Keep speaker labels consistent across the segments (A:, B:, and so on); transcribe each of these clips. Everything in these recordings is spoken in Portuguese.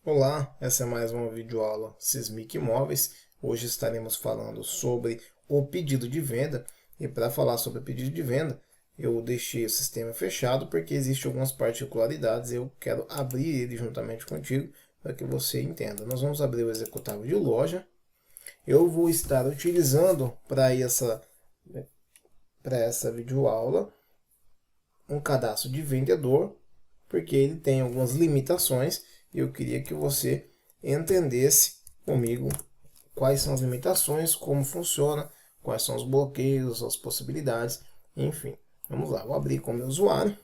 A: Olá, essa é mais uma videoaula Sismic Imóveis. Hoje estaremos falando sobre o pedido de venda. E para falar sobre o pedido de venda, eu deixei o sistema fechado porque existem algumas particularidades e eu quero abrir ele juntamente contigo para que você entenda. Nós vamos abrir o executável de loja. Eu vou estar utilizando para essa videoaula um cadastro de vendedor, porque ele tem algumas limitações e eu queria que você entendesse comigo quais são as limitações, como funciona, quais são os bloqueios, as possibilidades, enfim. Vamos lá, vou abrir com o meu usuário.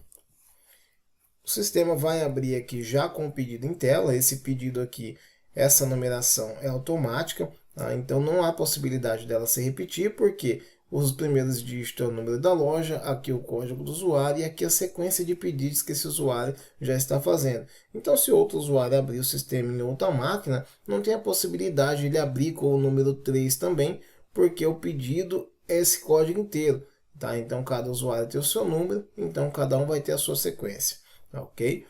A: O sistema vai abrir aqui já com o pedido em tela. Esse pedido aqui, essa numeração é automática, tá? Então não há possibilidade dela se repetir, porque os primeiros dígitos é o número da loja, aqui o código do usuário e aqui a sequência de pedidos que esse usuário já está fazendo. Então, se outro usuário abrir o sistema em outra máquina, não tem a possibilidade de ele abrir com o número 3 também, porque o pedido é esse código inteiro. Tá? Então, cada usuário tem o seu número, então cada um vai ter a sua sequência. Ok?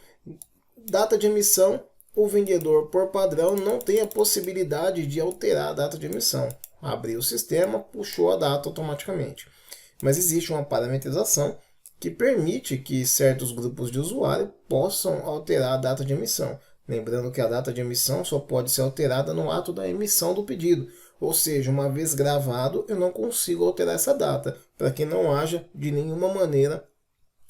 A: Data de emissão, o vendedor, por padrão, não tem a possibilidade de alterar a data de emissão. Abriu o sistema, puxou a data automaticamente. Mas existe uma parametrização que permite que certos grupos de usuário possam alterar a data de emissão. Lembrando que a data de emissão só pode ser alterada no ato da emissão do pedido. Ou seja, uma vez gravado, eu não consigo alterar essa data, para que não haja de nenhuma maneira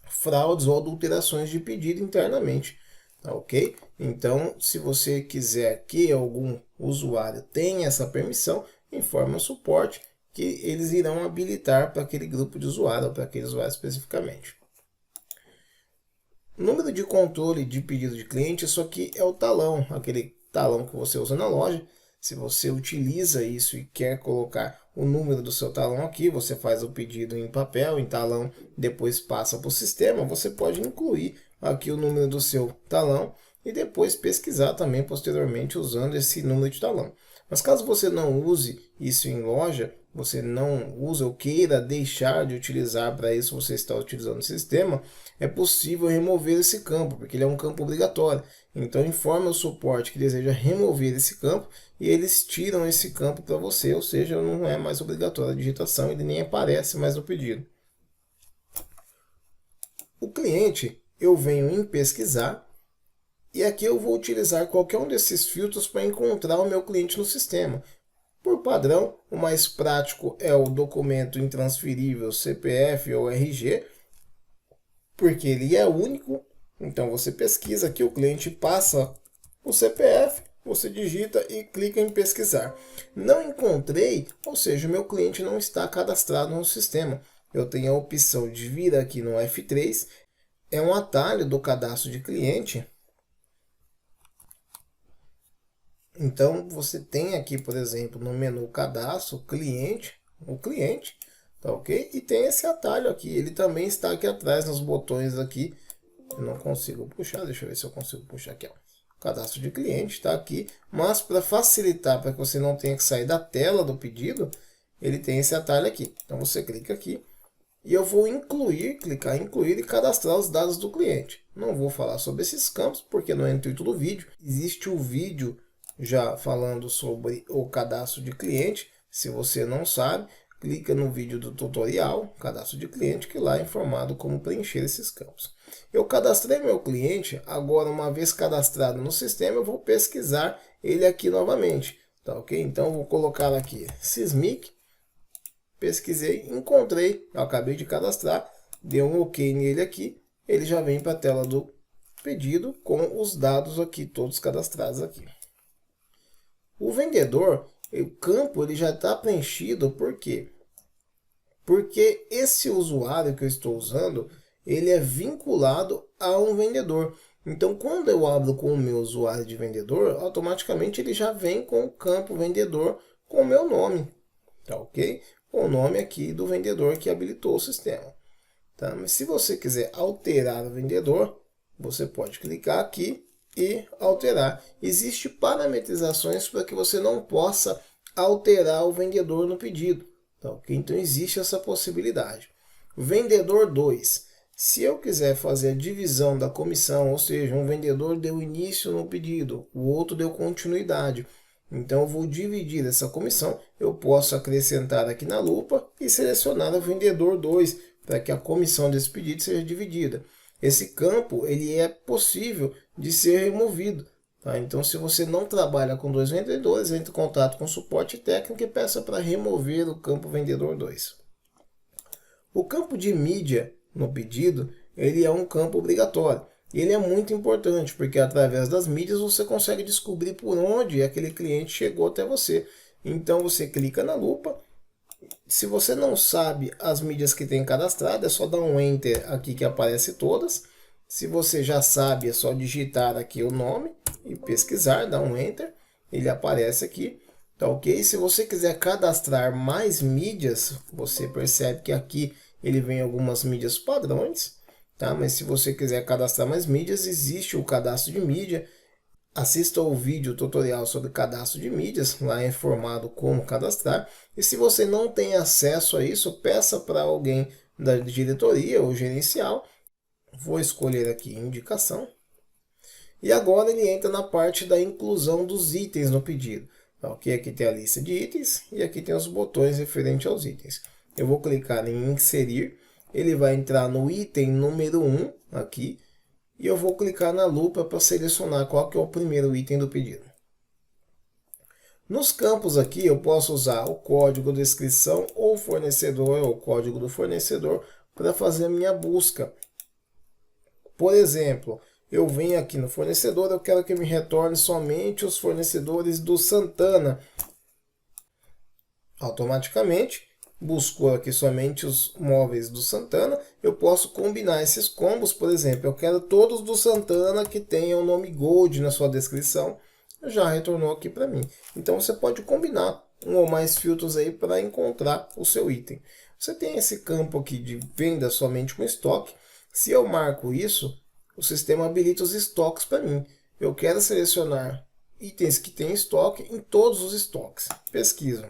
A: fraudes ou adulterações de pedido internamente. Tá, ok? Então, se você quiser que algum usuário tenha essa permissão, informe ao suporte que eles irão habilitar para aquele grupo de usuário ou para aquele usuário especificamente. Número de controle de pedido de cliente, isso aqui é o talão, aquele talão que você usa na loja. Se você utiliza isso e quer colocar o número do seu talão aqui, você faz o pedido em papel, em talão, depois passa para o sistema, você pode incluir aqui o número do seu talão e depois pesquisar também posteriormente usando esse número de talão. Mas caso você não use isso em loja, você não usa ou queira deixar de utilizar para isso, você está utilizando o sistema, é possível remover esse campo, porque ele é um campo obrigatório. Então informe o suporte que deseja remover esse campo e eles tiram esse campo para você, ou seja, não é mais obrigatória a digitação, ele nem aparece mais no pedido. O cliente, eu venho em pesquisar, e aqui eu vou utilizar qualquer um desses filtros para encontrar o meu cliente no sistema. Por padrão, o mais prático é o documento intransferível CPF ou RG, porque ele é único. Então você pesquisa aqui, o cliente passa o CPF, você digita e clica em pesquisar. Não encontrei, ou seja, o meu cliente não está cadastrado no sistema. Eu tenho a opção de vir aqui no F3, é um atalho do cadastro de cliente. Então você tem aqui, por exemplo, no menu cadastro, o cliente, tá ok? E tem esse atalho aqui, ele também está aqui atrás nos botões aqui. Eu não consigo puxar, deixa eu ver se eu consigo puxar aqui, ó. Cadastro de cliente está aqui, mas para facilitar, para que você não tenha que sair da tela do pedido, ele tem esse atalho aqui. Então você clica aqui e eu vou clicar em incluir e cadastrar os dados do cliente. Não vou falar sobre esses campos, porque não é o intuito do vídeo. Existe o vídeo já falando sobre o cadastro de cliente. Se você não sabe, clica no vídeo do tutorial, cadastro de cliente, que lá é informado como preencher esses campos. Eu cadastrei meu cliente, agora uma vez cadastrado no sistema, eu vou pesquisar ele aqui novamente. Tá ok? Então eu vou colocar aqui Sismic, pesquisei, encontrei, eu acabei de cadastrar, dei um OK nele aqui, ele já vem para a tela do pedido com os dados aqui, todos cadastrados aqui. O vendedor, o campo ele já está preenchido, por quê? Porque esse usuário que eu estou usando, ele é vinculado a um vendedor. Então, quando eu abro com o meu usuário de vendedor, automaticamente ele já vem com o campo vendedor com o meu nome, tá ok? Com o nome aqui do vendedor que habilitou o sistema. Tá? Mas se você quiser alterar o vendedor, você pode clicar aqui e alterar. Existem parametrizações para que você não possa alterar o vendedor no pedido. Tá, okay? Então existe essa possibilidade. Vendedor 2. Se eu quiser fazer a divisão da comissão, ou seja, um vendedor deu início no pedido, o outro deu continuidade. Então eu vou dividir essa comissão, eu posso acrescentar aqui na lupa e selecionar o vendedor 2 para que a comissão desse pedido seja dividida. Esse campo ele é possível de ser removido. Tá? Então se você não trabalha com dois vendedores, entre em contato com o suporte técnico e peça para remover o campo vendedor 2. O campo de mídia no pedido, ele é um campo obrigatório. Ele é muito importante, porque através das mídias você consegue descobrir por onde aquele cliente chegou até você. Então você clica na lupa. Se você não sabe as mídias que tem cadastrado, é só dar um Enter aqui que aparece todas. Se você já sabe, é só digitar aqui o nome e pesquisar, dar um Enter. Ele aparece aqui. Tá ok? Se você quiser cadastrar mais mídias, você percebe que aqui ele vem algumas mídias padrões, tá? Mas se você quiser cadastrar mais mídias, existe o cadastro de mídia. Assista o vídeo tutorial sobre cadastro de mídias, lá é informado como cadastrar. E se você não tem acesso a isso, peça para alguém da diretoria ou gerencial. Vou escolher aqui indicação. E agora ele entra na parte da inclusão dos itens no pedido. Ok, aqui tem a lista de itens e aqui tem os botões referentes aos itens. Eu vou clicar em inserir, ele vai entrar no item número 1 aqui, e eu vou clicar na lupa para selecionar qual que é o primeiro item do pedido. Nos campos aqui eu posso usar o código de descrição ou fornecedor, ou código do fornecedor, para fazer a minha busca. Por exemplo, eu venho aqui no fornecedor, eu quero que me retorne somente os fornecedores do Santana. Automaticamente, buscou aqui somente os móveis do Santana. Eu posso combinar esses combos, por exemplo, eu quero todos do Santana que tenham o nome Gold na sua descrição. Já retornou aqui para mim. Então você pode combinar um ou mais filtros aí para encontrar o seu item. Você tem esse campo aqui de venda somente com estoque. Se eu marco isso, o sistema habilita os estoques para mim. Eu quero selecionar itens que têm estoque em todos os estoques. Pesquiso.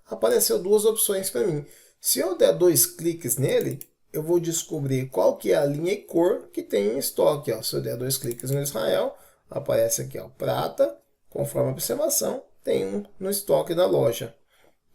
A: Apareceu duas opções para mim. Se eu der 2 cliques nele, eu vou descobrir qual que é a linha e cor que tem em estoque. Ó. Se eu der 2 cliques no Israel, aparece aqui ó, prata, conforme a observação, tem um no estoque da loja.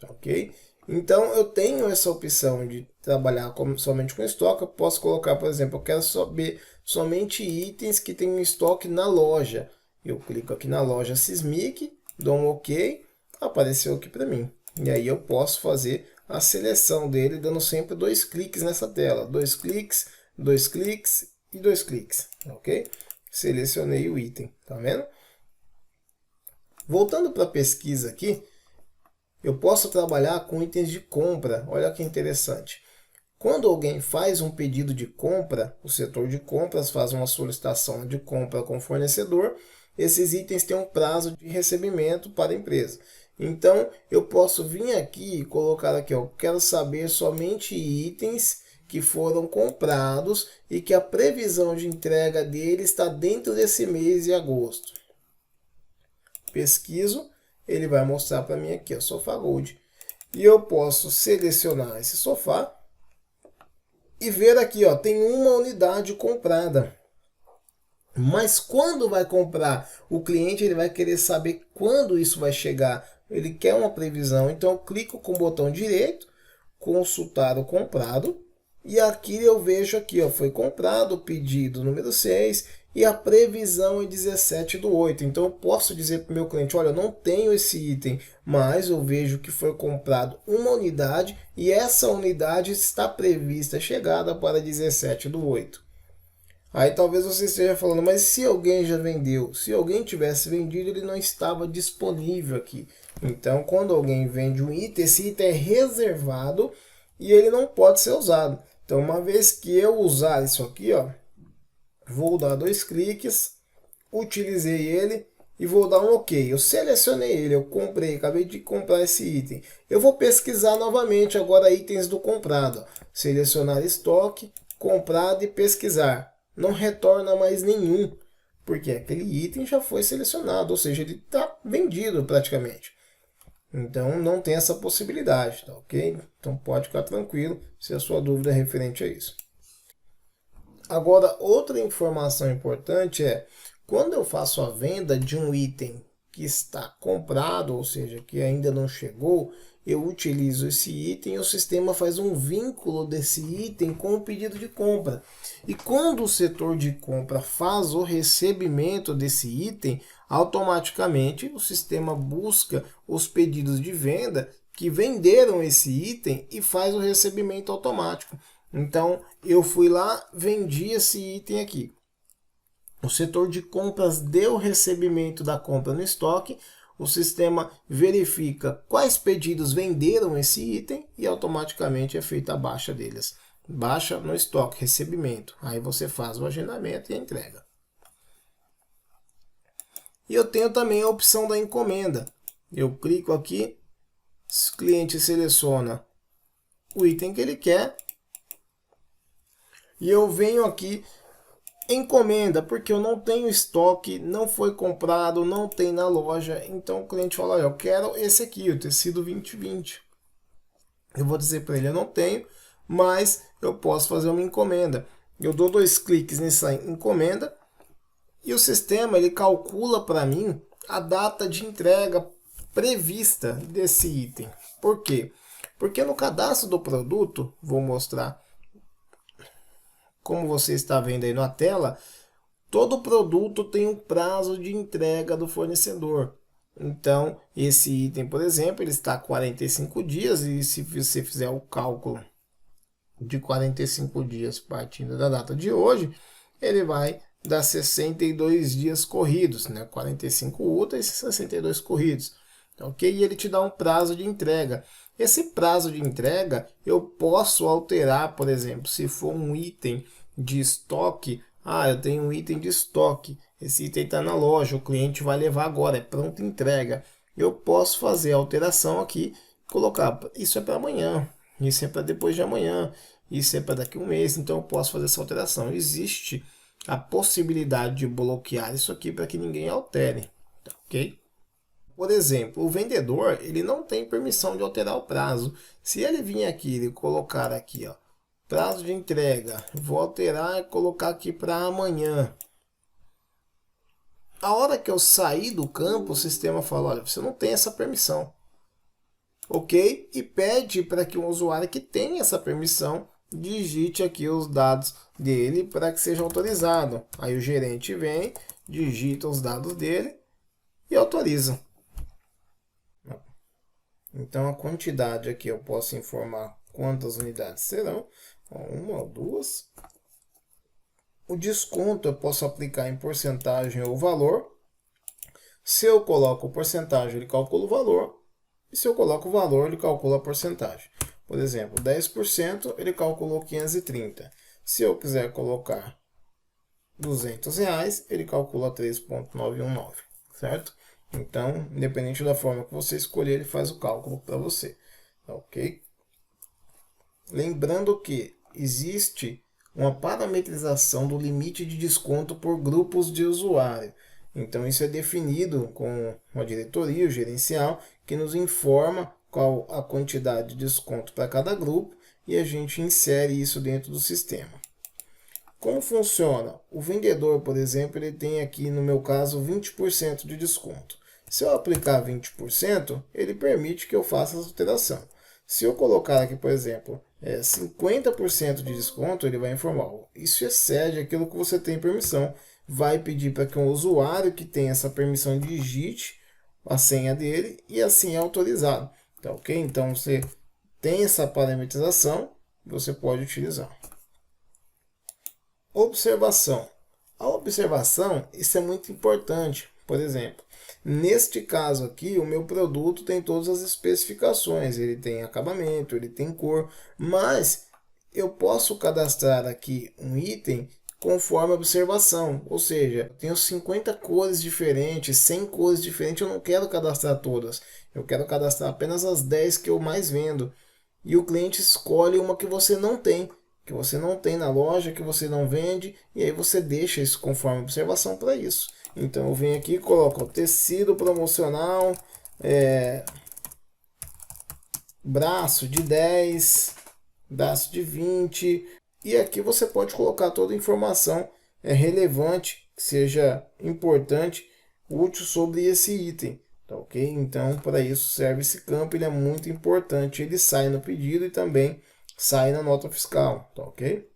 A: Ok? Então eu tenho essa opção de trabalhar somente com estoque. Eu posso colocar, por exemplo, eu quero saber somente itens que tem estoque na loja. Eu clico aqui na loja Sismic, dou um OK, apareceu aqui para mim. E aí eu posso fazer a seleção dele, dando sempre 2 cliques nessa tela. 2 cliques, 2 cliques e 2 cliques. Ok? Selecionei o item, tá vendo? Voltando para a pesquisa aqui, eu posso trabalhar com itens de compra. Olha que interessante. Quando alguém faz um pedido de compra, o setor de compras faz uma solicitação de compra com o fornecedor, esses itens têm um prazo de recebimento para a empresa. Então, eu posso vir aqui e colocar aqui, eu quero saber somente itens que foram comprados e que a previsão de entrega dele está dentro desse mês de agosto. Pesquiso, ele vai mostrar para mim aqui, o Sofá Gold. E eu posso selecionar esse sofá e ver aqui, ó, tem uma unidade comprada. Mas quando vai comprar, o cliente ele vai querer saber quando isso vai chegar. Ele quer uma previsão, então eu clico com o botão direito, consultar o comprado, e aqui eu vejo aqui, ó, foi comprado o pedido número 6 e a previsão é 17/8. Então eu posso dizer para o meu cliente, olha, eu não tenho esse item, mas eu vejo que foi comprado uma unidade e essa unidade está prevista a chegada para 17/8. Aí talvez você esteja falando, mas se alguém já vendeu? Se alguém tivesse vendido, ele não estava disponível aqui. Então, quando alguém vende um item, esse item é reservado e ele não pode ser usado. Então, uma vez que eu usar isso aqui, ó, vou dar 2 cliques, utilizei ele e vou dar um OK. Eu selecionei ele, eu comprei, acabei de comprar esse item. Eu vou pesquisar novamente agora itens do comprado. Selecionar estoque, comprado e pesquisar. Não retorna mais nenhum, porque aquele item já foi selecionado, ou seja, ele está vendido praticamente. Então não tem essa possibilidade, tá ok? Então pode ficar tranquilo se a sua dúvida é referente a isso. Agora, outra informação importante é, quando eu faço a venda de um item que está comprado, ou seja, que ainda não chegou, eu utilizo esse item e o sistema faz um vínculo desse item com o pedido de compra. E quando o setor de compra faz o recebimento desse item, automaticamente o sistema busca os pedidos de venda que venderam esse item e faz o recebimento automático. Então, eu fui lá, vendi esse item aqui. O setor de compras deu recebimento da compra no estoque, o sistema verifica quais pedidos venderam esse item e automaticamente é feita a baixa deles. Baixa no estoque, recebimento. Aí você faz o agendamento e a entrega. E eu tenho também a opção da encomenda. Eu clico aqui, o cliente seleciona o item que ele quer e eu venho aqui encomenda, porque eu não tenho estoque, não foi comprado, não tem na loja. Então o cliente fala, eu quero esse aqui, o tecido 2020. Eu vou dizer para ele, eu não tenho, mas eu posso fazer uma encomenda. Eu dou 2 cliques nessa encomenda e o sistema ele calcula para mim a data de entrega prevista desse item. Por quê? Porque no cadastro do produto, vou mostrar como você está vendo aí na tela, todo produto tem um prazo de entrega do fornecedor. Então, esse item, por exemplo, ele está 45 dias e se você fizer o cálculo de 45 dias partindo da data de hoje, ele vai dar 62 dias corridos, né? 45 úteis e 62 corridos. Ok? E ele te dá um prazo de entrega. Esse prazo de entrega eu posso alterar, por exemplo, se for um item de estoque. Eu tenho um item de estoque. Esse item está na loja, o cliente vai levar agora, é pronta entrega. Eu posso fazer a alteração aqui, colocar isso é para amanhã, isso é para depois de amanhã, isso é para daqui a um mês, então eu posso fazer essa alteração. Existe a possibilidade de bloquear isso aqui para que ninguém altere, ok? Por exemplo, o vendedor ele não tem permissão de alterar o prazo. Se ele vir aqui e colocar aqui, ó, prazo de entrega, vou alterar e colocar aqui para amanhã. A hora que eu sair do campo, o sistema fala, olha, você não tem essa permissão. Ok? E pede para que o usuário que tem essa permissão digite aqui os dados dele para que seja autorizado. Aí o gerente vem, digita os dados dele e autoriza. Então a quantidade aqui eu posso informar quantas unidades serão, uma ou duas. O desconto eu posso aplicar em porcentagem ou valor. Se eu coloco porcentagem, ele calcula o valor. E se eu coloco o valor, ele calcula a porcentagem. Por exemplo, 10%, ele calculou 530. Se eu quiser colocar R$200, ele calcula 3,919, certo? Então, independente da forma que você escolher, ele faz o cálculo para você, ok? Lembrando que existe uma parametrização do limite de desconto por grupos de usuário. Então, isso é definido com uma diretoria, o gerencial, que nos informa qual a quantidade de desconto para cada grupo e a gente insere isso dentro do sistema. Como funciona? O vendedor, por exemplo, ele tem aqui, no meu caso, 20% de desconto. Se eu aplicar 20%, ele permite que eu faça essa alteração. Se eu colocar aqui, por exemplo, 50% de desconto, ele vai informar. Isso excede aquilo que você tem permissão. Vai pedir para que um usuário que tem essa permissão digite a senha dele e assim é autorizado. Tá, ok? Então, você tem essa parametrização, você pode utilizar. Observação. A observação, isso é muito importante. Por exemplo, neste caso aqui, o meu produto tem todas as especificações. Ele tem acabamento, ele tem cor, mas eu posso cadastrar aqui um item conforme a observação. Ou seja, eu tenho 50 cores diferentes, 100 cores diferentes, eu não quero cadastrar todas. Eu quero cadastrar apenas as 10 que eu mais vendo. E o cliente escolhe uma que você não tem na loja, que você não vende, e aí você deixa isso conforme observação para isso. Então eu venho aqui e coloco o tecido promocional, braço de 10, braço de 20, E aqui você pode colocar toda a informação relevante, que seja importante, útil sobre esse item. Tá ok? Então, para isso serve esse campo, ele é muito importante. Ele sai no pedido e também sai na nota fiscal. Tá ok?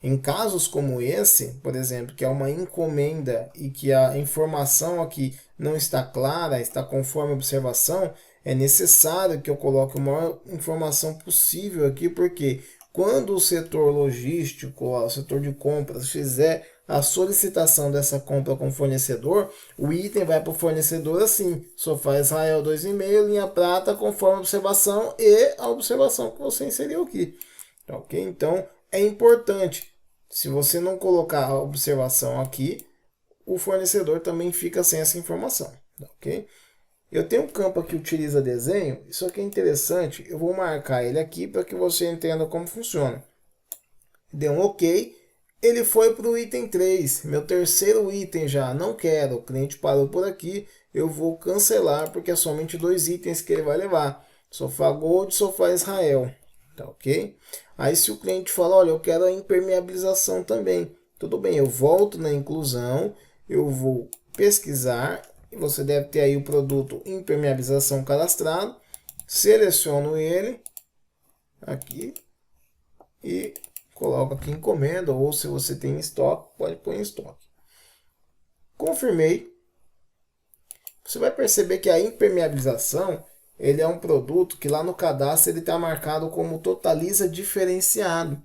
A: Em casos como esse, por exemplo, que é uma encomenda e que a informação aqui não está clara, está conforme a observação, é necessário que eu coloque a maior informação possível aqui, porque quando o setor logístico, o setor de compras, fizer a solicitação dessa compra com o fornecedor, o item vai para o fornecedor assim, Sofá Israel 2,5, linha prata, conforme a observação e a observação que você inseriu aqui. Ok? Então, é importante. Se você não colocar a observação aqui, o fornecedor também fica sem essa informação. Ok? Eu tenho um campo aqui que utiliza desenho. Isso aqui é interessante. Eu vou marcar ele aqui para que você entenda como funciona. Deu um OK. Ele foi para o item 3. Meu terceiro item já. Não quero. O cliente parou por aqui. Eu vou cancelar porque é somente 2 itens que ele vai levar. Sofá Gold e Sofá Israel. Tá ok? Aí se o cliente fala, olha, eu quero a impermeabilização também. Tudo bem, eu volto na inclusão, eu vou pesquisar, e você deve ter aí o produto impermeabilização cadastrado, seleciono ele, aqui, e coloco aqui encomenda, ou se você tem em estoque, pode pôr em estoque. Confirmei. Você vai perceber que a impermeabilização, ele é um produto que lá no cadastro ele está marcado como totaliza diferenciado.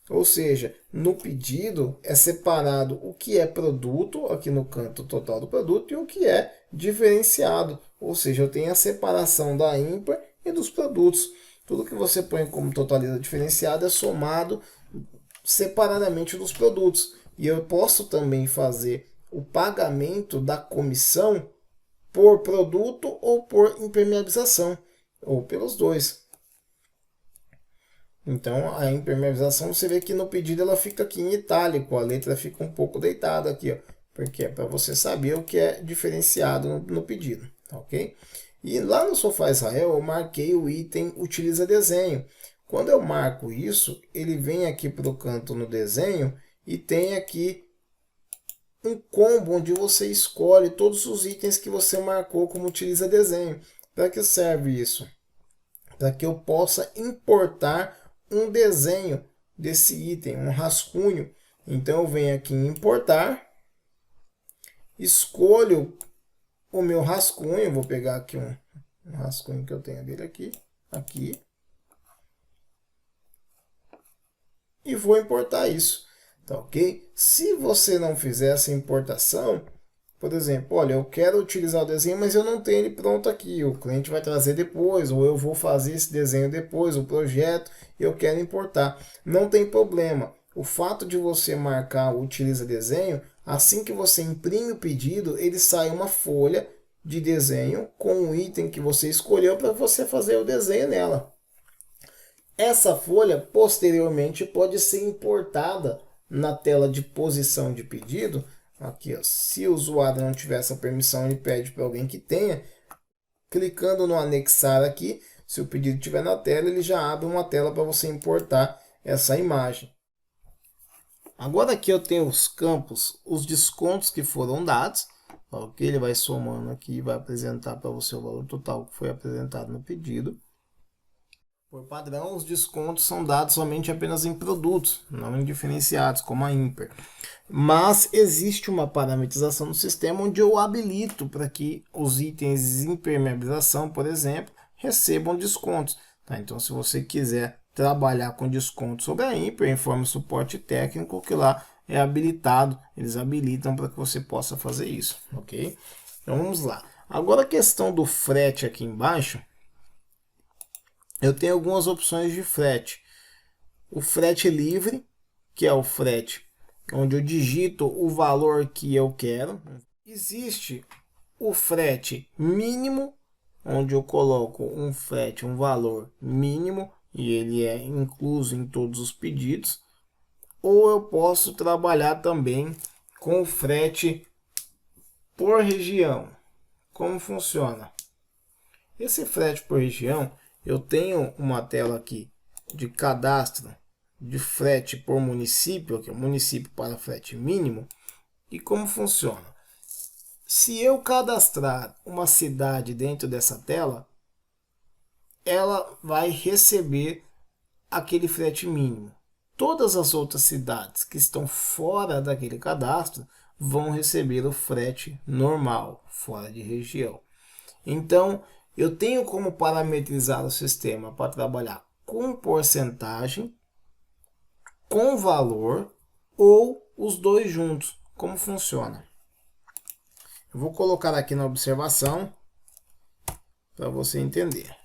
A: Ou seja, no pedido é separado o que é produto, aqui no canto total do produto, e o que é diferenciado. Ou seja, eu tenho a separação da ímpar e dos produtos. Tudo que você põe como totaliza diferenciado é somado separadamente dos produtos. E eu posso também fazer o pagamento da comissão por produto ou por impermeabilização, ou pelos dois. Então, a impermeabilização, você vê que no pedido ela fica aqui em itálico, a letra fica um pouco deitada aqui, ó, porque é para você saber o que é diferenciado no pedido, ok? E lá no Sofá Israel eu marquei o item utiliza desenho. Quando eu marco isso, ele vem aqui para o canto no desenho e tem aqui um combo onde você escolhe todos os itens que você marcou como utiliza desenho. Para que serve isso? Para que eu possa importar um desenho desse item, um rascunho. Então eu venho aqui em importar, escolho o meu rascunho, vou pegar aqui um rascunho que eu tenho dele aqui, e vou importar isso, tá ok? Se você não fizer essa importação, por exemplo, olha, eu quero utilizar o desenho, mas eu não tenho ele pronto aqui. O cliente vai trazer depois, ou eu vou fazer esse desenho depois, o projeto, eu quero importar. Não tem problema. O fato de você marcar o utiliza desenho, assim que você imprime o pedido, ele sai uma folha de desenho com o item que você escolheu para você fazer o desenho nela. Essa folha, posteriormente, pode ser importada na tela de posição de pedido. Aqui, ó, se o usuário não tiver essa permissão, ele pede para alguém que tenha. Clicando no anexar aqui, se o pedido estiver na tela, ele já abre uma tela para você importar essa imagem. Agora aqui eu tenho os campos, os descontos que foram dados. Ok? Ele vai somando aqui e vai apresentar para você o valor total que foi apresentado no pedido. Por padrão, os descontos são dados somente apenas em produtos, não em diferenciados, como a ímpar. Mas existe uma parametrização no sistema onde eu habilito para que os itens de impermeabilização, por exemplo, recebam descontos. Tá? Então, se você quiser trabalhar com desconto sobre a ímpar, informe o suporte técnico que lá é habilitado. Eles habilitam para que você possa fazer isso. Ok? Então, vamos lá. Agora, a questão do frete aqui embaixo. Eu tenho algumas opções de frete. O frete livre, que é o frete onde eu digito o valor que eu quero. Existe o frete mínimo, onde eu coloco um frete, um valor mínimo, e ele é incluso em todos os pedidos. Ou eu posso trabalhar também com o frete por região. Como funciona? Esse frete por região, eu tenho uma tela aqui de cadastro de frete por município, que é o município para frete mínimo. E como funciona? Se eu cadastrar uma cidade dentro dessa tela, ela vai receber aquele frete mínimo. Todas as outras cidades que estão fora daquele cadastro vão receber o frete normal, fora de região. Então, eu tenho como parametrizar o sistema para trabalhar com porcentagem, com valor ou os dois juntos. Como funciona? Eu vou colocar aqui na observação para você entender.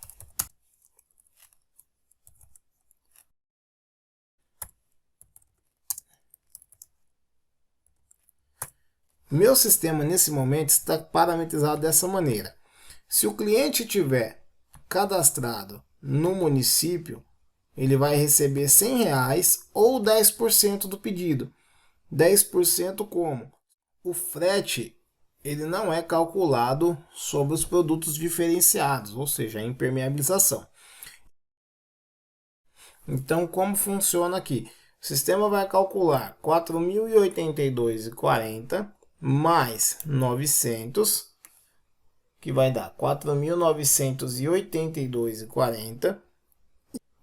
A: Meu sistema nesse momento está parametrizado dessa maneira. Se o cliente tiver cadastrado no município, ele vai receber R$ 100 ou 10% do pedido. 10% como? O frete ele não é calculado sobre os produtos diferenciados, ou seja, a impermeabilização. Então, como funciona aqui? O sistema vai calcular 4.082,40 mais 900, que vai dar 4.982,40,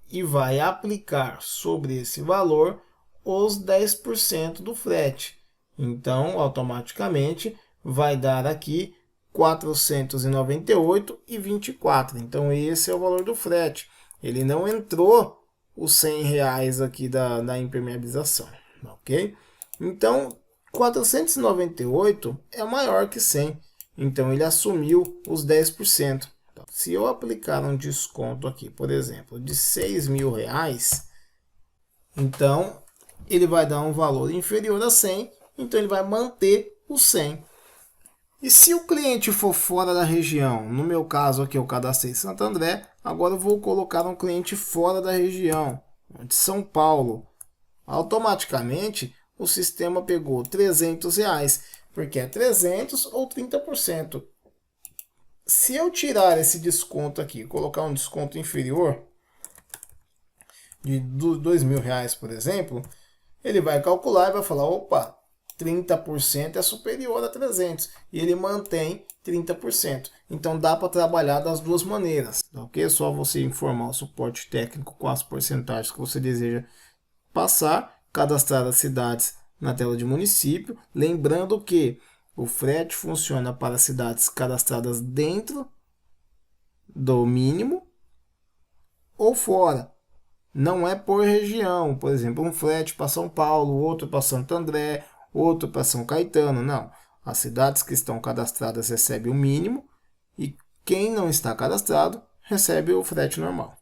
A: e vai aplicar sobre esse valor os 10% do frete. Então, automaticamente, vai dar aqui 498,24. Então, esse é o valor do frete. Ele não entrou os R$ 100 aqui da impermeabilização, ok? Então, 498 é maior que 100. Então, ele assumiu os 10%. Então, se eu aplicar um desconto aqui, por exemplo, de R$ 6.000, então ele vai dar um valor inferior a 100, então ele vai manter o 100. E se o cliente for fora da região, no meu caso aqui eu cadastrei Santo André, agora eu vou colocar um cliente fora da região, de São Paulo. Automaticamente o sistema pegou R$ 300, porque é 300 ou 30%. Se eu tirar esse desconto aqui, colocar um desconto inferior de R$ 2.000, por exemplo, ele vai calcular e vai falar, opa, 30% é superior a 300 e ele mantém 30%. Então dá para trabalhar das duas maneiras, ok? É só você informar o suporte técnico com as porcentagens que você deseja passar, cadastrar as cidades na tela de município, lembrando que o frete funciona para cidades cadastradas dentro do mínimo ou fora. Não é por região, por exemplo, um frete para São Paulo, outro para Santo André, outro para São Caetano, não. As cidades que estão cadastradas recebem o mínimo e quem não está cadastrado recebe o frete normal.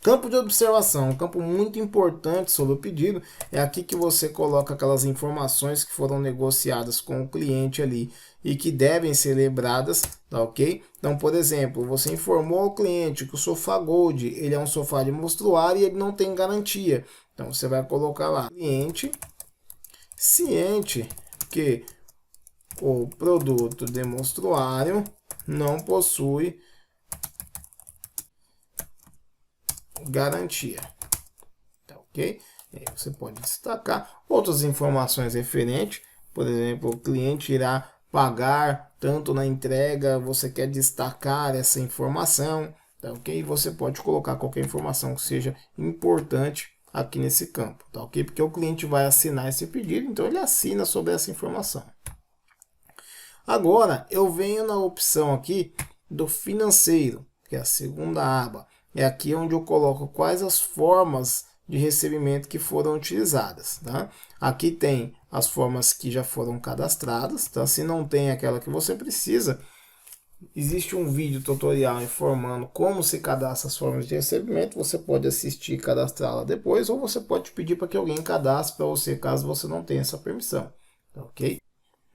A: Campo de observação, um campo muito importante sobre o pedido, é aqui que você coloca aquelas informações que foram negociadas com o cliente ali e que devem ser lembradas, tá ok? Então, por exemplo, você informou ao cliente que o sofá Gold, ele é um sofá de mostruário e ele não tem garantia. Então, você vai colocar lá, cliente ciente que o produto de mostruário não possui garantia, tá ok? Você pode destacar outras informações referentes, por exemplo, o cliente irá pagar tanto na entrega, você quer destacar essa informação, tá ok? Você pode colocar qualquer informação que seja importante aqui nesse campo, tá ok? Porque o cliente vai assinar esse pedido, então ele assina sobre essa informação. Agora eu venho na opção aqui do financeiro, que é a segunda aba. É aqui onde eu coloco quais as formas de recebimento que foram utilizadas. Tá? Aqui tem as formas que já foram cadastradas. Tá? Se não tem aquela que você precisa, existe um vídeo tutorial informando como se cadastra as formas de recebimento. Você pode assistir e cadastrá-la depois, ou você pode pedir para que alguém cadastre para você, caso você não tenha essa permissão. Tá, ok?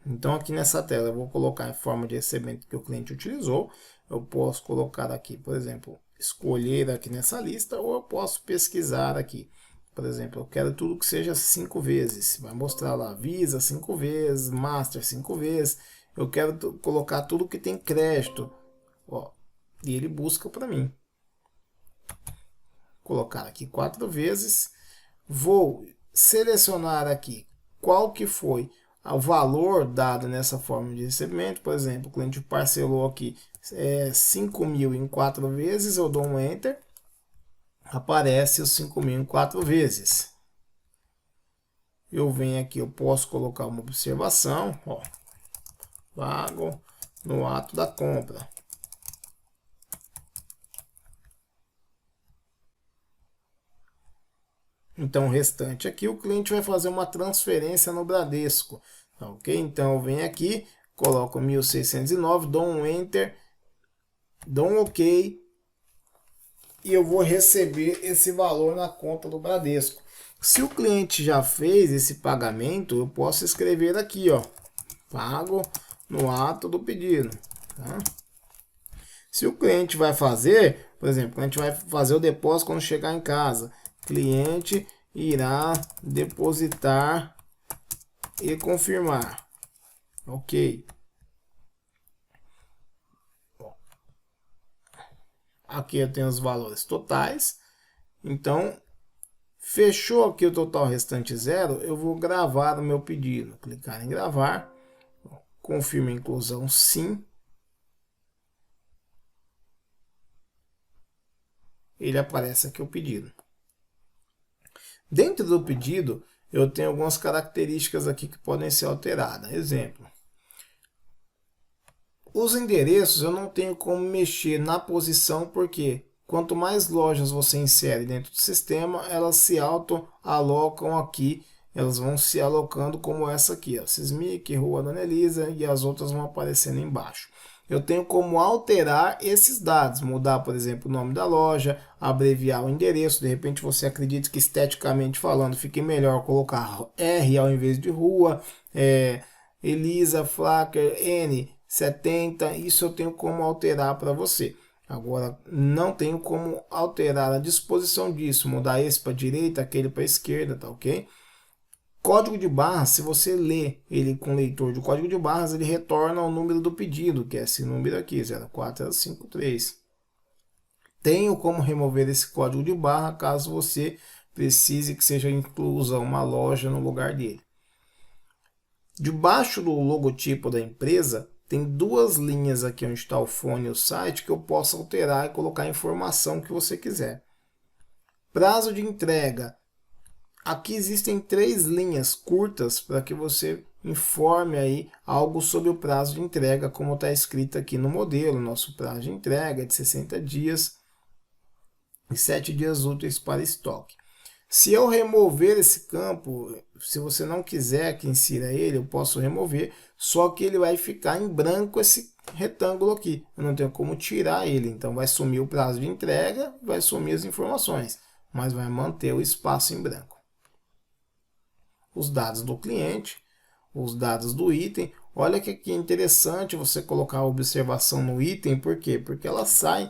A: Então aqui nessa tela eu vou colocar a forma de recebimento que o cliente utilizou. Eu posso colocar aqui, por exemplo, escolher aqui nessa lista, ou eu posso pesquisar aqui. Por exemplo, eu quero tudo que seja 5 vezes. Vai mostrar lá Visa 5 vezes, Master 5 vezes. Eu quero colocar tudo que tem crédito. Ó, e ele busca para mim. colocar aqui 4 vezes, vou selecionar aqui qual que foi o valor dado nessa forma de recebimento. Por exemplo, o cliente parcelou aqui 5.000 em 4 vezes, eu dou um Enter, aparece os 5.000 em 4 vezes. Eu venho aqui, eu posso colocar uma observação, ó, pago no ato da compra. Então, o restante aqui, o cliente vai fazer uma transferência no Bradesco, tá, ok? Então, eu venho aqui, coloco 1.609, dou um Enter, dou um OK, e eu vou receber esse valor na conta do Bradesco. Se o cliente já fez esse pagamento, eu posso escrever aqui, ó, pago no ato do pedido, tá? Se o cliente vai fazer, por exemplo, o cliente vai fazer o depósito quando chegar em casa, cliente irá depositar e confirmar. Ok. Aqui eu tenho os valores totais. Então, fechou aqui o total restante zero, eu vou gravar o meu pedido. Clicar em gravar. Confirma a inclusão sim. Ele aparece aqui o pedido. Dentro do pedido, eu tenho algumas características aqui que podem ser alteradas. Exemplo. Os endereços eu não tenho como mexer na posição, porque quanto mais lojas você insere dentro do sistema, elas se auto-alocam aqui. Elas vão se alocando como essa aqui, ó, Sismic, Rua Dona Elisa, e as outras vão aparecendo embaixo. Eu tenho como alterar esses dados, mudar, por exemplo, o nome da loja, abreviar o endereço. De repente você acredita que esteticamente falando fique melhor colocar R ao invés de rua, Elisa, Flacker, N70, isso eu tenho como alterar para você. Agora, não tenho como alterar a disposição disso, mudar esse para a direita, aquele para a esquerda, tá ok? Código de barras, se você ler ele com leitor de código de barras, ele retorna o número do pedido, que é esse número aqui, 04053. Tenho como remover esse código de barra, caso você precise que seja inclusa uma loja no lugar dele. Debaixo do logotipo da empresa, tem duas linhas aqui onde está o fone e o site que eu posso alterar e colocar a informação que você quiser. Prazo de entrega. Aqui existem 3 linhas curtas para que você informe aí algo sobre o prazo de entrega, como está escrito aqui no modelo. Nosso prazo de entrega é de 60 dias e 7 dias úteis para estoque. Se eu remover esse campo, se você não quiser que insira ele, eu posso remover, só que ele vai ficar em branco esse retângulo aqui. Eu não tenho como tirar ele, então vai sumir o prazo de entrega, vai sumir as informações, mas vai manter o espaço em branco. Os dados do cliente, os dados do item. Olha que aqui é interessante você colocar a observação no item, por quê? Porque ela sai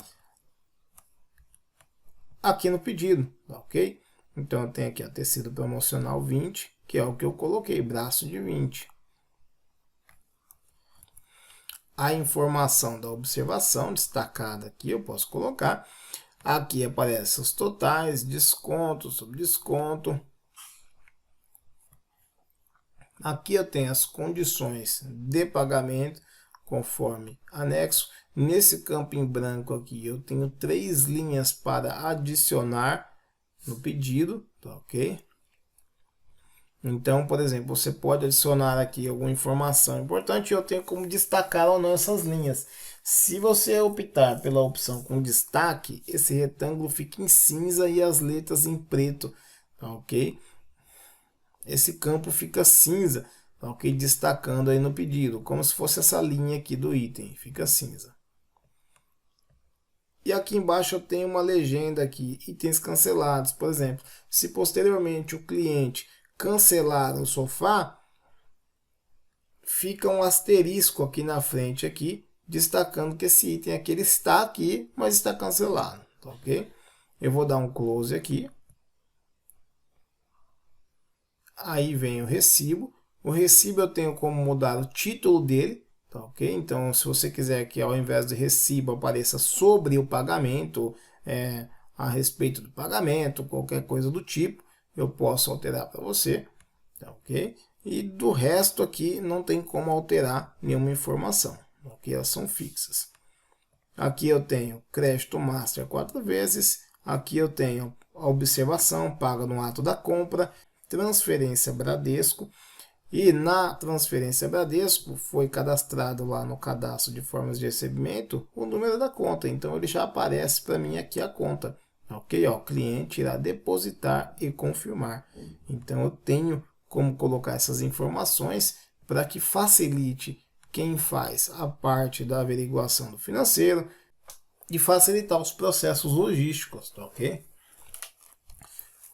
A: aqui no pedido, tá ok? Então, eu tenho aqui a tecido promocional 20, que é o que eu coloquei, braço de 20. A informação da observação destacada aqui, eu posso colocar. Aqui aparecem os totais, desconto sobre desconto. Aqui eu tenho as condições de pagamento, conforme anexo. Nesse campo em branco aqui, eu tenho 3 linhas para adicionar no pedido, tá ok? Então, por exemplo, você pode adicionar aqui alguma informação importante e eu tenho como destacar ou não essas linhas. Se você optar pela opção com destaque, esse retângulo fica em cinza e as letras em preto, tá ok? Esse campo fica cinza, tá ok? Destacando aí no pedido, como se fosse essa linha aqui do item, fica cinza. E aqui embaixo eu tenho uma legenda aqui, itens cancelados. Por exemplo, se posteriormente o cliente cancelar o sofá, fica um asterisco aqui na frente, aqui, destacando que esse item aqui ele está aqui, mas está cancelado, tá ok? Eu vou dar um close aqui. Aí vem o recibo. O recibo eu tenho como mudar o título dele, tá ok? Então, se você quiser que ao invés de recibo apareça sobre o pagamento, a respeito do pagamento, qualquer coisa do tipo, eu posso alterar para você, tá ok? E do resto aqui não tem como alterar nenhuma informação, ok? Elas são fixas. Aqui eu tenho crédito master 4 vezes, aqui eu tenho a observação paga no ato da compra, transferência Bradesco, e na transferência Bradesco foi cadastrado lá no cadastro de formas de recebimento o número da conta, então ele já aparece para mim aqui a conta, ok? Ó, o cliente irá depositar e confirmar, então eu tenho como colocar essas informações para que facilite quem faz a parte da averiguação do financeiro e facilitar os processos logísticos, tá ok?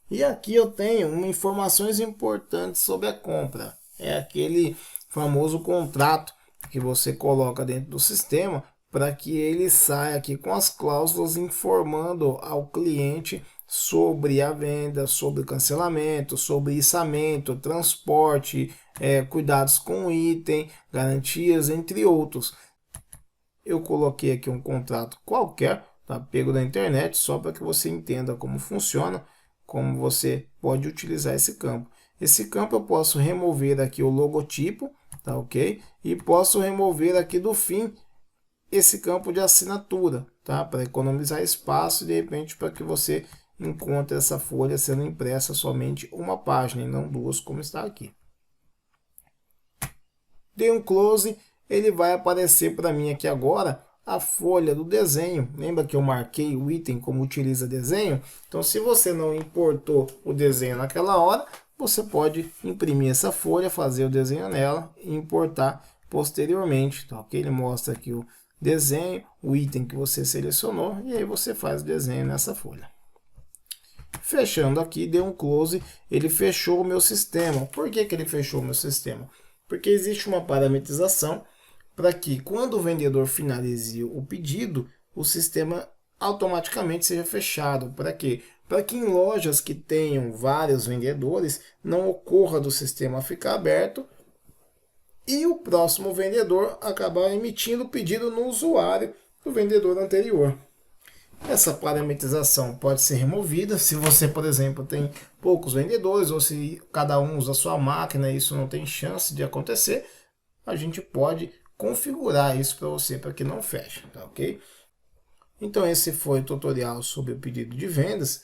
A: E aqui eu tenho informações importantes sobre a compra. É aquele famoso contrato que você coloca dentro do sistema para que ele saia aqui com as cláusulas informando ao cliente sobre a venda, sobre cancelamento, sobre içamento, transporte, cuidados com o item, garantias, entre outros. Eu coloquei aqui um contrato qualquer, tá? Pego da internet, só para que você entenda como funciona, como você pode utilizar esse campo. Esse campo eu posso remover aqui o logotipo, tá ok? E posso remover aqui do fim esse campo de assinatura, tá? Para economizar espaço e de repente para que você encontre essa folha sendo impressa somente uma página e não duas como está aqui. Dei um close, ele vai aparecer para mim aqui agora a folha do desenho. Lembra que eu marquei o item como utiliza desenho? Então, se você não importou o desenho naquela hora, você pode imprimir essa folha, fazer o desenho nela e importar posteriormente. Tá, ok? Ele mostra aqui o desenho, o item que você selecionou e aí você faz o desenho nessa folha. Fechando aqui, deu um close, ele fechou o meu sistema. Por que ele fechou o meu sistema? Porque existe uma parametrização para que quando o vendedor finalize o pedido, o sistema automaticamente seja fechado. Para quê? Para que em lojas que tenham vários vendedores, não ocorra do sistema ficar aberto e o próximo vendedor acabar emitindo o pedido no usuário do vendedor anterior. Essa parametrização pode ser removida se você, por exemplo, tem poucos vendedores ou se cada um usa a sua máquina e isso não tem chance de acontecer, a gente pode configurar isso para você para que não feche, tá ok? Então esse foi o tutorial sobre o pedido de vendas.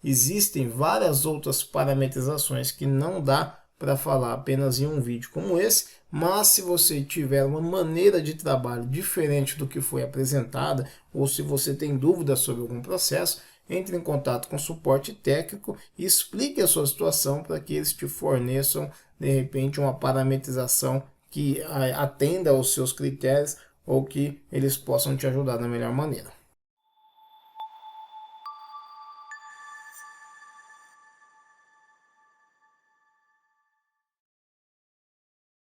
A: Existem várias outras parametrizações que não dá para falar apenas em um vídeo como esse, mas se você tiver uma maneira de trabalho diferente do que foi apresentada, ou se você tem dúvidas sobre algum processo, entre em contato com o suporte técnico e explique a sua situação para que eles te forneçam, de repente, uma parametrização que atenda aos seus critérios ou que eles possam te ajudar da melhor maneira.